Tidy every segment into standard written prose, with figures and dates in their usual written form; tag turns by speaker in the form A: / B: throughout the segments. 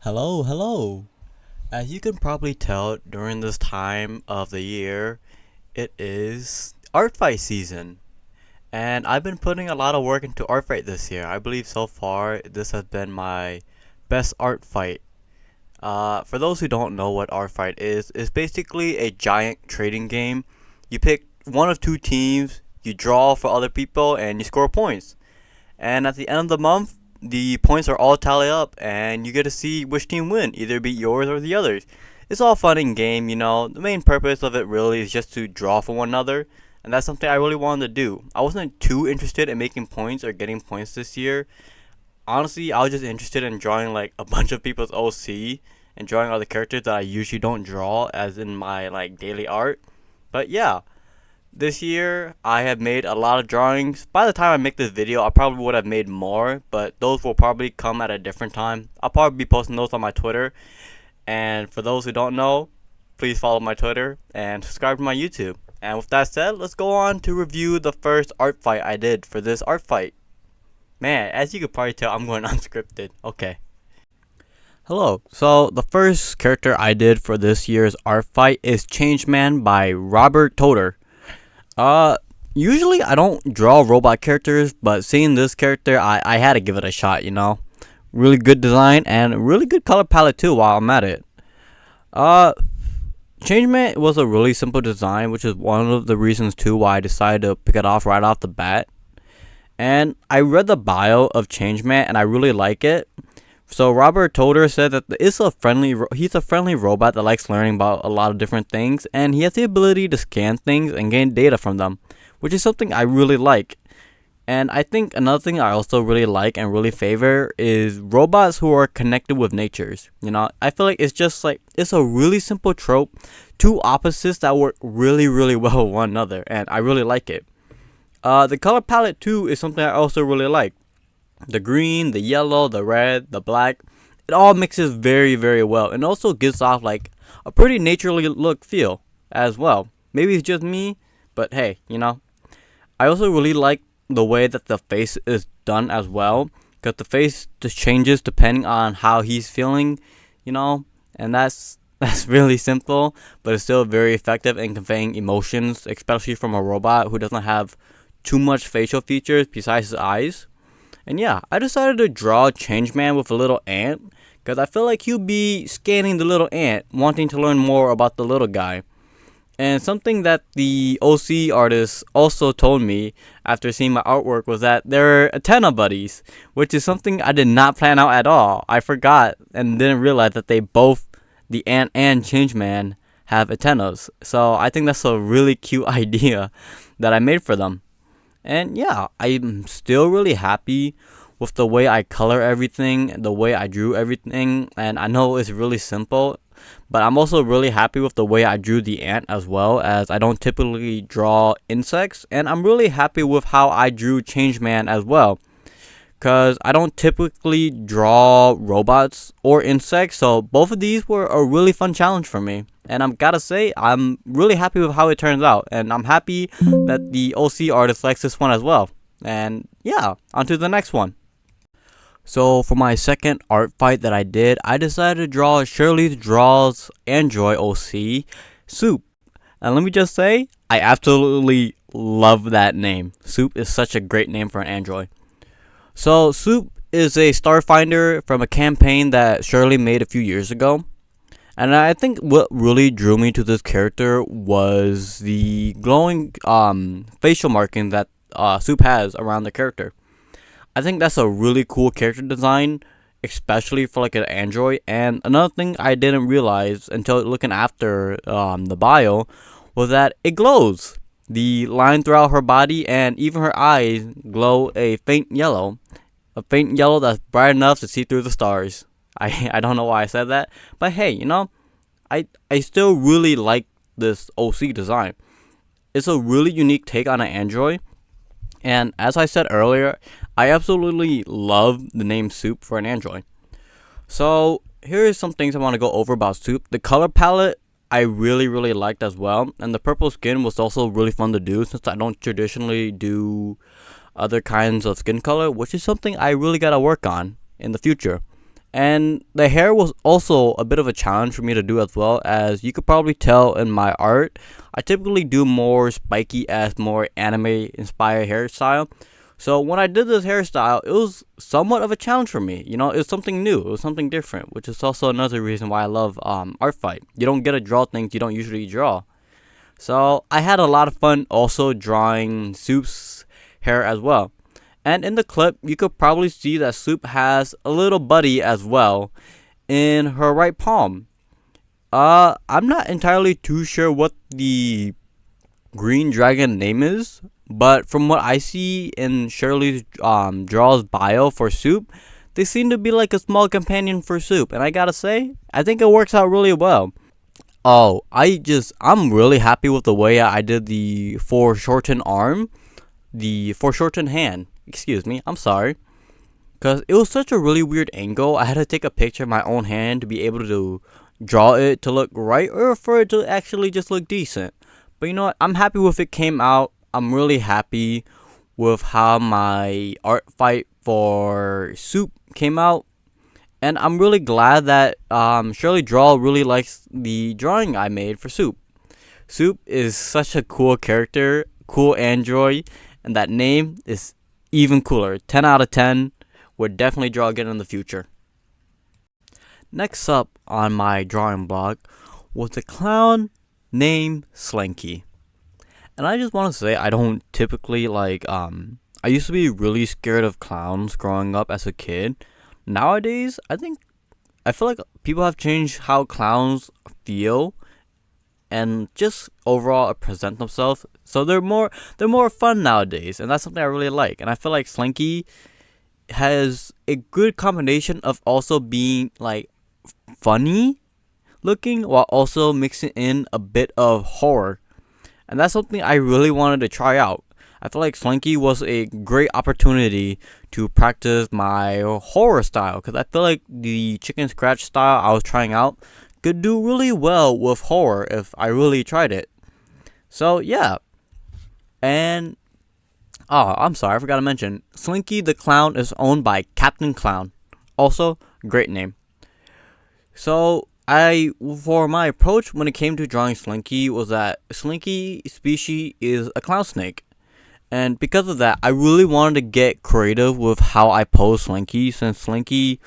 A: Hello, hello. As you can probably tell, during this time of the year, it is Artfight season. And I've been putting a lot of work into Artfight this year. I believe so far this has been my best Artfight. For those who don't know what Artfight is, it's basically a giant trading game. You pick one of two teams, you draw for other people, and you score points. And at the end of the month, the points are all tallied up, and you get to see which team win, either be yours or the others. It's all fun in game, you know. The main purpose of it really is just to draw for one another, and that's something I really wanted to do. I wasn't too interested in making points or getting points this year. Honestly, I was just interested in drawing like a bunch of people's OC and drawing other characters that I usually don't draw, as in my like daily art. But yeah, this year, I have made a lot of drawings. By the time I make this video, I probably would have made more, but those will probably come at a different time. I'll probably be posting those on my Twitter. And for those who don't know, please follow my Twitter and subscribe to my YouTube. And with that said, let's go on to review the first art fight I did for this art fight. Man, as you can probably tell, I'm going unscripted. Okay. Hello. So the first character I did for this year's art fight is Changeman by Robert Toder. Uh, Usually I don't draw robot characters, but seeing this character, I had to give it a shot, you know. Really good design and really good color palette too while I'm at it. Uh, Changeman was a really simple design, which is one of the reasons too why I decided to pick it off right off the bat. And I read the bio of Changeman and I really like it. So Robert Toder said that he's a friendly robot that likes learning about a lot of different things, and he has the ability to scan things and gain data from them, which is something I really like. And I think another thing I also really like and really favor is robots who are connected with natures. You know, I feel like it's a really simple trope, two opposites that work really really well with one another, and I really like it. The color palette too is something I also really like. The green, the yellow, the red, the black, it all mixes very, very well and also gives off like a pretty naturally look feel as well. Maybe it's just me, but hey, you know. I also really like the way that the face is done as well, because the face just changes depending on how he's feeling, you know, and that's really simple, but it's still very effective in conveying emotions, especially from a robot who doesn't have too much facial features besides his eyes. And yeah, I decided to draw Changeman with a little ant because I feel like he'll be scanning the little ant, wanting to learn more about the little guy. And something that the OC artist also told me after seeing my artwork was that they're antenna buddies, which is something I did not plan out at all. I forgot and didn't realize that they both, the ant and Changeman, have antennas. So I think that's a really cute idea that I made for them. And yeah, I'm still really happy with the way I color everything, the way I drew everything, and I know it's really simple, but I'm also really happy with the way I drew the ant as well, as I don't typically draw insects, and I'm really happy with how I drew Changeman as well, because I don't typically draw robots or insects, so both of these were a really fun challenge for me. And I'm gotta say, I'm really happy with how it turns out, and I'm happy that the OC artist likes this one as well. And yeah, on to the next one. So for my second art fight that I did, I decided to draw Shirley Draws Android OC, Soup. And let me just say, I absolutely love that name. Soup is such a great name for an android. So Soup is a starfinder from a campaign that Shirley made a few years ago. And I think what really drew me to this character was the glowing facial marking that Soup has around the character. I think that's a really cool character design, especially for like an android. And another thing I didn't realize until looking after the bio was that it glows. The line throughout her body and even her eyes glow a faint yellow that's bright enough to see through the stars. I don't know why I said that, but hey, you know, I still really like this OC design. It's a really unique take on an android, and as I said earlier, I absolutely love the name Soup for an android. So here is some things I want to go over about Soup. The color palette I really really liked as well, and the purple skin was also really fun to do since I don't traditionally do other kinds of skin color, which is something I really gotta work on in the future. And the hair was also a bit of a challenge for me to do as well, as you could probably tell in my art. I typically do more spiky as more anime inspired hairstyle. So when I did this hairstyle, it was somewhat of a challenge for me. You know, it was something new, it was something different, which is also another reason why I love Artfight. You don't get to draw things you don't usually draw. So I had a lot of fun also drawing Soup's hair as well. And in the clip, you could probably see that Soup has a little buddy as well in her right palm. I'm not entirely too sure what the green dragon name is, but from what I see in Shirley's draws bio for Soup, they seem to be like a small companion for Soup, and I gotta say, I think it works out really well. Oh, I'm really happy with the way I did the foreshortened arm, the foreshortened hand. Excuse me, I'm sorry. Because it was such a really weird angle, I had to take a picture of my own hand to be able to draw it to look right or for it to actually just look decent. But you know what? I'm happy with it came out. I'm really happy with how my art fight for Soup came out. And I'm really glad that Shirley Draw really likes the drawing I made for Soup. Soup is such a cool character, cool android, and that name is even cooler. 10 out of 10. Would definitely draw again in the future. Next up on my drawing block was a clown named Slinky. And I just want to say I don't typically I used to be really scared of clowns growing up as a kid. Nowadays, I feel like people have changed how clowns feel and just overall present themselves. So they're more fun nowadays, and that's something I really like. And I feel like Slinky has a good combination of also being like funny looking while also mixing in a bit of horror. And that's something I really wanted to try out. I feel like Slinky was a great opportunity to practice my horror style, because I feel like the chicken scratch style I was trying out could do really well with horror if I really tried it. So yeah. And oh, I'm sorry, I forgot to mention, Slinky the Clown is owned by Captain Clown. Also, great name. So for my approach when it came to drawing Slinky was that Slinky species is a clown snake. And because of that, I really wanted to get creative with how I pose Slinky, since Slinky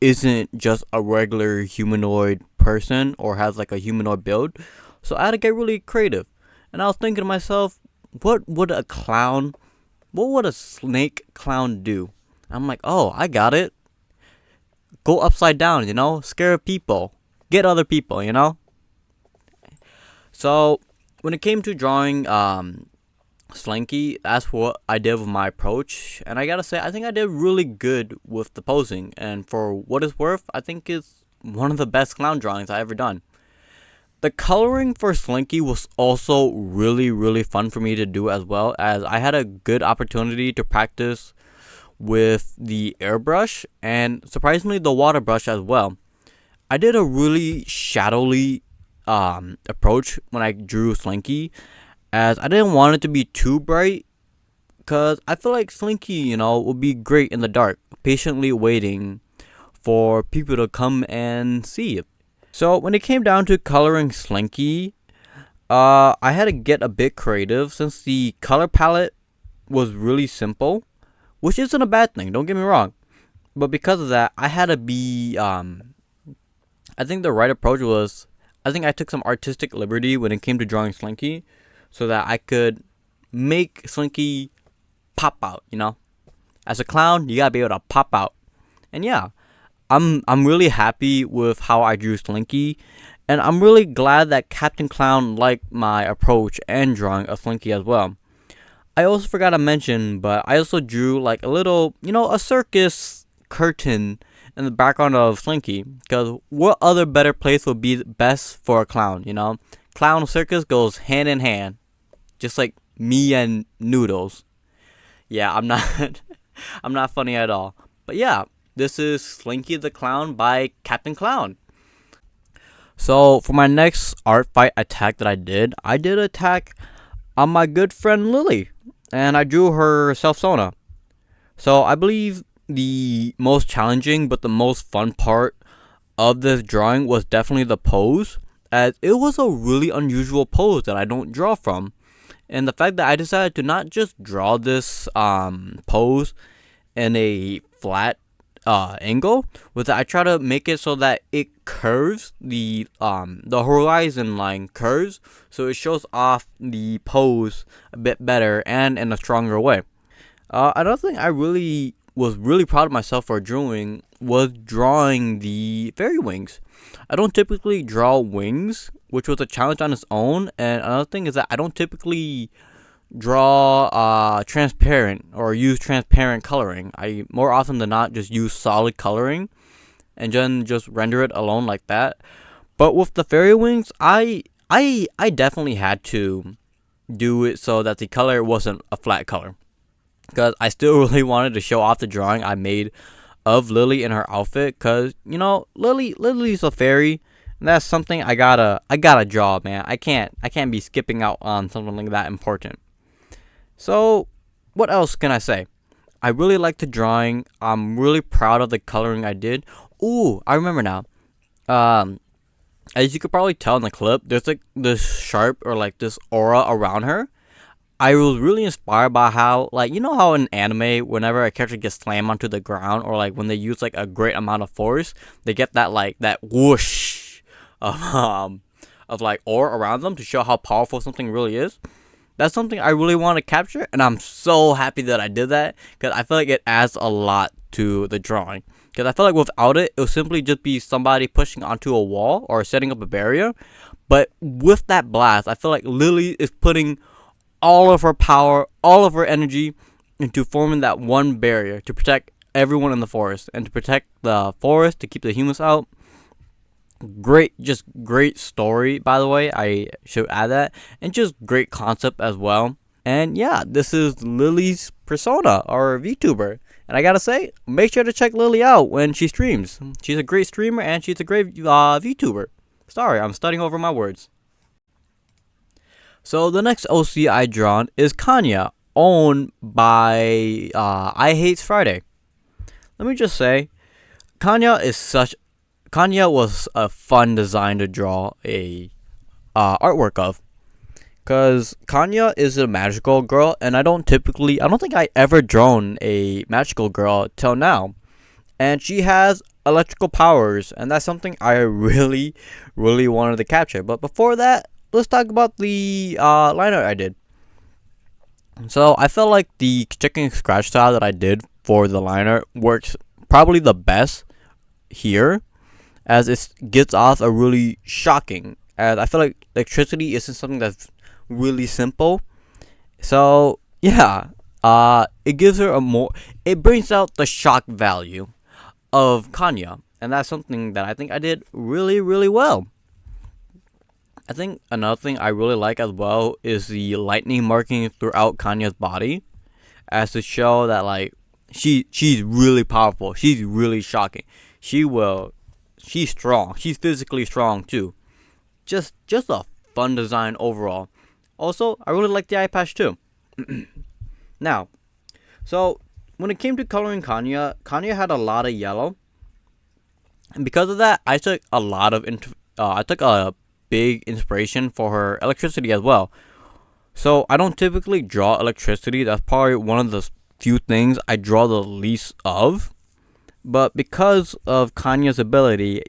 A: isn't just a regular humanoid person or has like a humanoid build. So I had to get really creative. And I was thinking to myself, what would a snake clown do? I'm like, oh, I got it. Go upside down, scare people. Get other people, So when it came to drawing Slinky, that's what I did with my approach, and I gotta say, I think I did really good with the posing, and for what it's worth, I think it's one of the best clown drawings I ever done. The coloring for Slinky was also really, really fun for me to do, as well as I had a good opportunity to practice with the airbrush and surprisingly the water brush as well. I did a really shadowy approach when I drew Slinky, as I didn't want it to be too bright, because I feel like Slinky, would be great in the dark, patiently waiting for people to come and see it. So when it came down to coloring Slinky, I had to get a bit creative since the color palette was really simple, which isn't a bad thing, don't get me wrong. But because of that, I had to be, I think the right approach was, I think I took some artistic liberty when it came to drawing Slinky, so that I could make Slinky pop out, As a clown, you gotta be able to pop out. And yeah, I'm really happy with how I drew Slinky, and I'm really glad that Captain Clown liked my approach and drawing of Slinky as well. I also forgot to mention, but I also drew like a little, a circus curtain in the background of Slinky, because what other better place would be best for a clown, Clown circus goes hand in hand, just like me and noodles. Yeah, I'm not I'm not funny at all. But yeah, this is Slinky the Clown by Captain Clown. So for my next art fight attack that I did attack my good friend Lily, and I drew her self-sona. So I believe the most challenging but the most fun part of this drawing was definitely the pose, as it was a really unusual pose that I don't draw from. And the fact that I decided to not just draw this pose in a flat angle was that I try to make it so that it curves, the horizon line curves, so it shows off the pose a bit better and in a stronger way. Another thing I really was really proud of myself for drawing was drawing the fairy wings. I don't typically draw wings, which was a challenge on its own. And another thing is that I don't typically draw transparent or use transparent coloring. I more often than not just use solid coloring and then just render it alone like that. But with the fairy wings, I definitely had to do it so that the color wasn't a flat color, because I still really wanted to show off the drawing I made of Lily in her outfit. Cause Lily's a fairy, and that's something I gotta draw, man. I can't be skipping out on something like that important. So, what else can I say? I really like the drawing. I'm really proud of the coloring I did. Ooh, I remember now. Um, as you could probably tell in the clip, there's like this sharp or like this aura around her. I was really inspired by how, like, how in anime, whenever a character gets slammed onto the ground, or like when they use like a great amount of force, they get that like that whoosh of like aura around them to show how powerful something really is. That's something I really want to capture, and I'm so happy that I did that, because I feel like it adds a lot to the drawing. Because I feel like without it, it would simply just be somebody pushing onto a wall or setting up a barrier. But with that blast, I feel like Lily is putting all of her power, all of her energy into forming that one barrier to protect everyone in the forest and to protect the forest, to keep the humans out. Just great story, by the way. I should add that. And just great concept as well. And yeah, this is Lily's persona, or VTuber. And I gotta say, make sure to check Lily out when she streams. She's a great streamer and she's a great VTuber. Sorry, I'm studying over my words. So the next OC I drawn is Kanya, owned by I Hates Friday. Let me just say, Kanya was a fun design to draw a artwork of, because Kanya is a magical girl, and I don't think I ever drawn a magical girl till now, and she has electrical powers, and that's something I really, really wanted to capture. But before that, let's talk about the line art I did. So I felt like the chicken scratch style that I did for the line art works probably the best here, as it gets off a really shocking, as I feel like electricity isn't something that's really simple. So yeah, it gives her it brings out the shock value of Kanya, and that's something that I think I did really, really well. I think another thing I really like as well is the lightning marking throughout Kanya's body, as to show that like she's really powerful. She's really shocking. She's strong. She's physically strong too. Just a fun design overall. Also, I really like the eye patch too. Now, so when it came to coloring Kanya had a lot of yellow, and because of that, I took a big inspiration for her electricity as well. So I don't typically draw electricity. That's probably one of the few things I draw the least of. But because of Kanya's ability,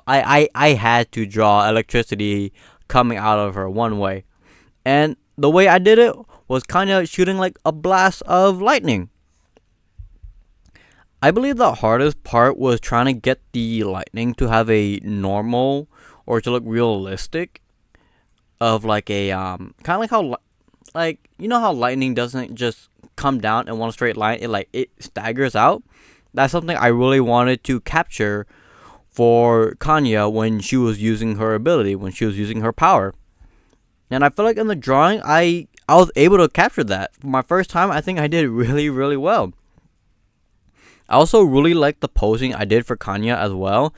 A: I had to draw electricity coming out of her one way. And the way I did it was Kanya shooting like a blast of lightning. I believe the hardest part was trying to get the lightning to have a normal, or to look realistic, of like a kind of like how how lightning doesn't just come down in one straight line. It staggers out. That's something I really wanted to capture for Kanya when she was using her ability, when she was using her power. And I feel like in the drawing, I was able to capture that. For my first time, I think I did really, really well. I also really like the posing I did for Kanya as well,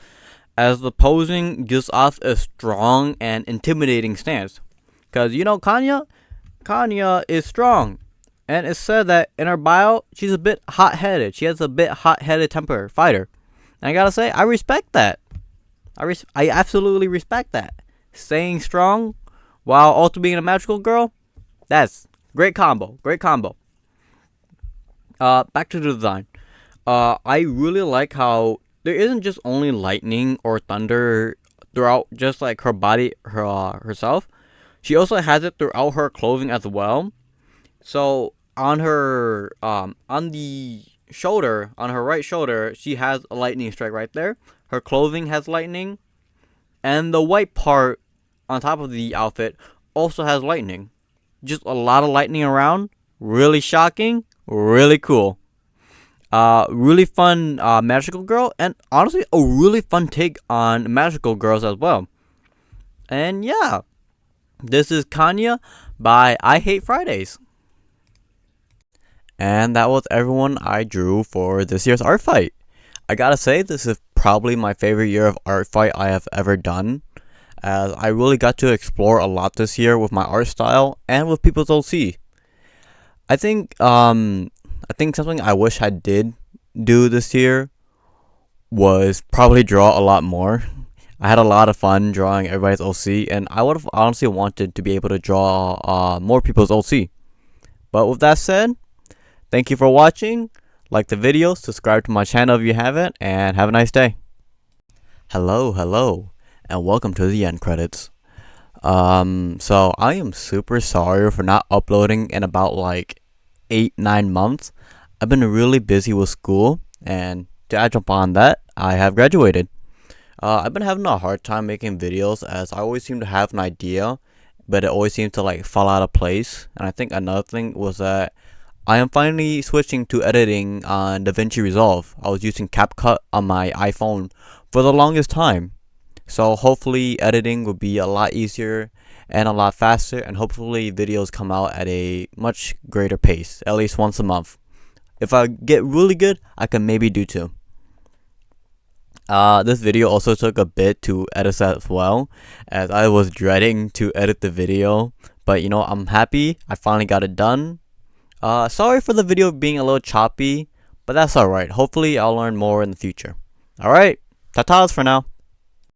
A: as the posing gives off a strong and intimidating stance. Because, Kanya is strong. And it's said that in her bio, she's a bit hot-headed. She has a bit hot-headed temper fighter. And I gotta say, I respect that. I absolutely respect that. Staying strong while also being a magical girl, that's great combo. Great combo. Back to the design. I really like how there isn't just only lightning or thunder throughout, just like her body, herself. She also has it throughout her clothing as well. So on her, on the shoulder, on her right shoulder, she has a lightning strike right there. Her clothing has lightning, and the white part on top of the outfit also has lightning. Just a lot of lightning around. Really shocking. Really cool. Really fun magical girl, and honestly, a really fun take on magical girls as well. And yeah, this is Kanya by I Hate Fridays. And that was everyone I drew for this year's art fight. I gotta say, this is probably my favorite year of art fight I have ever done, as I really got to explore a lot this year with my art style and with people's OC. I think something I wish I did do this year was probably draw a lot more. I had a lot of fun drawing everybody's OC, and I would have honestly wanted to be able to draw more people's OC. But with that said, thank you for watching. Like the video, subscribe to my channel if you haven't, and have a nice day. Hello, and welcome to the end credits. So I am super sorry for not uploading in about like 8-9 months. I've been really busy with school, and to add up on that, I have graduated. I've been having a hard time making videos, as I always seem to have an idea, but it always seems to like fall out of place. And I think another thing was that I am finally switching to editing on DaVinci Resolve. I was using CapCut on my iPhone for the longest time. So hopefully editing will be a lot easier and a lot faster, and hopefully videos come out at a much greater pace, at least once a month. If I get really good, I can maybe do 2. This video also took a bit to edit as well, as I was dreading to edit the video. But you know, I'm happy I finally got it done. Sorry for the video being a little choppy, but that's alright. Hopefully I'll learn more in the future. Alright, ta-tas for now.